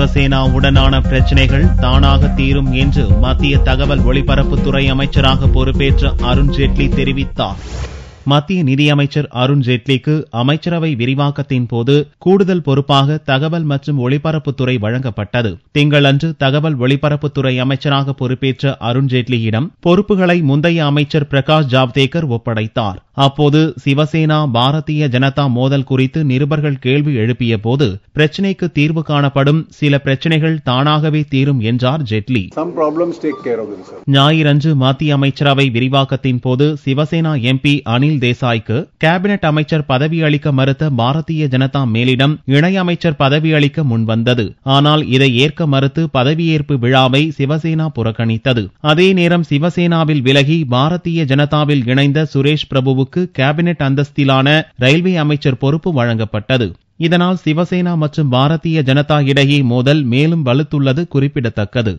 சிவசேனாவுடனான பிரச்சினைகள் தானாக தீரும் என்று மத்திய தகவல் ஒலிபரப்புத்துறை அமைச்சராக பொறுப்பேற்ற அருண் ஜேட்லி தெரிவித்தார். மத்திய நிதியமைச்சர் அருண் ஜேட்லிக்கு அமைச்சரவை விரிவாக்கத்தின் போது கூடுதல் பொறுப்பாக தகவல் மற்றும் ஒலிபரப்புத்துறை வழங்கப்பட்டது. திங்களன்று தகவல் ஒலிபரப்புத்துறை அமைச்சராக பொறுப்பேற்ற அருண் ஜேட்லியிடம் பொறுப்புகளை முந்தைய அமைச்சர் பிரகாஷ் ஜாவ்டேகர் ஒப்படைத்தார். அப்போது சிவசேனா பாரதிய ஜனதா மோதல் குறித்து நிருபர்கள் கேள்வி எழுப்பிய போது பிரச்சினைக்கு தீர்வு காணப்படும், சில பிரச்சினைகள் தானாகவே தீரும் என்றார் ஜேட்லி. ஞாயிறன்று மத்திய அமைச்சரவை விரிவாக்கத்தின் போது சிவசேனா எம்பி அனில் தேசாய்க்கு கேபினெட் அமைச்சர் பதவி அளிக்க மறுத்த பாரதிய ஜனதா மேலிடம் இணையமைச்சர் பதவி அளிக்க முன்வந்தது. ஆனால் இதை ஏற்க மறுத்து பதவியேற்பு விழாவை சிவசேனா புறக்கணித்தது. அதே நேரம் சிவசேனாவில் விலகி பாரதிய ஜனதாவில் இணைந்த சுரேஷ் பிரபுவுக்கு கேபினெட் அந்தஸ்திலான ரயில்வே அமைச்சர் பொறுப்பு வழங்கப்பட்டது. இதனால் சிவசேனா மற்றும் பாரதிய ஜனதா இடையே மோதல் மேலும் வலுத்துள்ளது குறிப்பிடத்தக்கது.